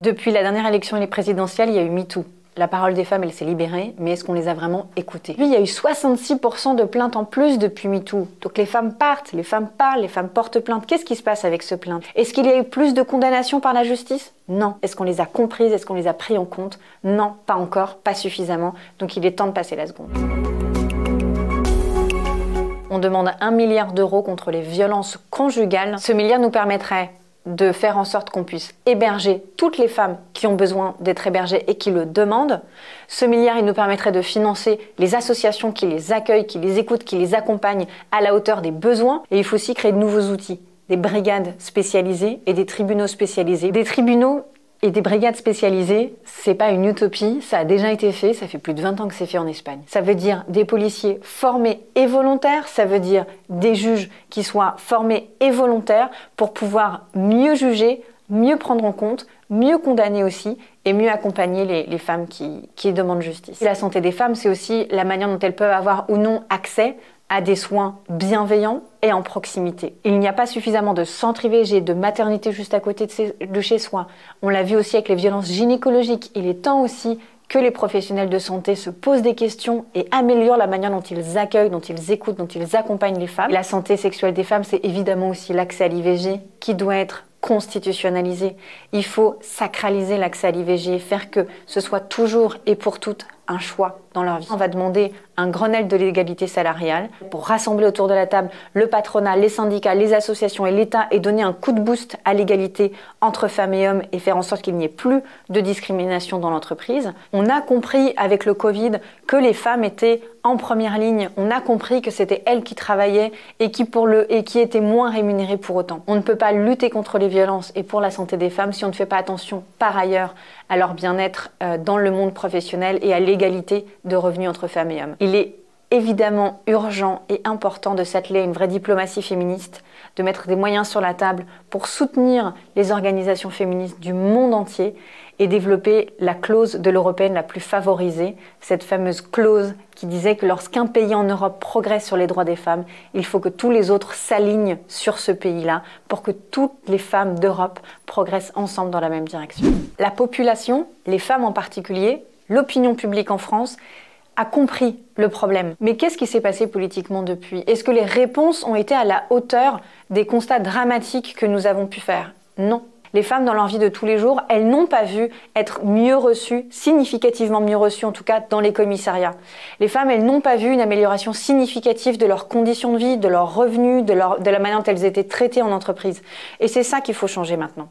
Depuis la dernière élection présidentielle, il y a eu MeToo. La parole des femmes, elle s'est libérée, mais est-ce qu'on les a vraiment écoutées? Puis, il y a eu 66% de plaintes en plus depuis MeToo. Donc les femmes partent, les femmes parlent, les femmes portent plainte. Qu'est-ce qui se passe avec ce plainte? Est-ce qu'il y a eu plus de condamnations par la justice? Non. Est-ce qu'on les a comprises? Est-ce qu'on les a pris en compte? Non, pas encore, pas suffisamment. Donc il est temps de passer la seconde. On demande 1 milliard d'euros contre les violences conjugales. Ce milliard nous permettrait de faire en sorte qu'on puisse héberger toutes les femmes qui ont besoin d'être hébergées et qui le demandent. Ce milliard, il nous permettrait de financer les associations qui les accueillent, qui les écoutent, qui les accompagnent à la hauteur des besoins. Et il faut aussi créer de nouveaux outils, des brigades spécialisées et des tribunaux spécialisés. Des tribunaux et des brigades spécialisées, c'est pas une utopie, ça a déjà été fait, ça fait plus de 20 ans que c'est fait en Espagne. Ça veut dire des policiers formés et volontaires, ça veut dire des juges qui soient formés et volontaires pour pouvoir mieux juger, mieux prendre en compte, mieux condamner aussi et mieux accompagner les femmes qui demandent justice. Et la santé des femmes, c'est aussi la manière dont elles peuvent avoir ou non accès à des soins bienveillants et en proximité. Il n'y a pas suffisamment de centres IVG, de maternité juste à côté de chez soi. On l'a vu aussi avec les violences gynécologiques. Il est temps aussi que les professionnels de santé se posent des questions et améliorent la manière dont ils accueillent, dont ils écoutent, dont ils accompagnent les femmes. La santé sexuelle des femmes, c'est évidemment aussi l'accès à l'IVG qui doit être constitutionnalisé. Il faut sacraliser l'accès à l'IVG, faire que ce soit toujours et pour toutes un choix dans leur vie. On va demander un Grenelle de l'égalité salariale pour rassembler autour de la table le patronat, les syndicats, les associations et l'État et donner un coup de boost à l'égalité entre femmes et hommes et faire en sorte qu'il n'y ait plus de discrimination dans l'entreprise. On a compris avec le Covid que les femmes étaient en première ligne. On a compris que c'était elles qui travaillaient et qui étaient moins rémunérées pour autant. On ne peut pas lutter contre les violences et pour la santé des femmes si on ne fait pas attention par ailleurs à leur bien-être dans le monde professionnel et à l'égalité de revenus entre femmes et hommes. Il est évidemment urgent et important de s'atteler à une vraie diplomatie féministe, de mettre des moyens sur la table pour soutenir les organisations féministes du monde entier et développer la clause de l'européenne la plus favorisée, cette fameuse clause qui disait que lorsqu'un pays en Europe progresse sur les droits des femmes, il faut que tous les autres s'alignent sur ce pays-là pour que toutes les femmes d'Europe progressent ensemble dans la même direction. La population, les femmes en particulier, l'opinion publique en France, a compris le problème. Mais qu'est-ce qui s'est passé politiquement depuis? Est-ce que les réponses ont été à la hauteur des constats dramatiques que nous avons pu faire? Non. Les femmes, dans leur vie de tous les jours, elles n'ont pas vu être mieux reçues, significativement mieux reçues, en tout cas dans les commissariats. Les femmes, elles n'ont pas vu une amélioration significative de leurs conditions de vie, de leurs revenus, de la manière dont elles étaient traitées en entreprise. Et c'est ça qu'il faut changer maintenant.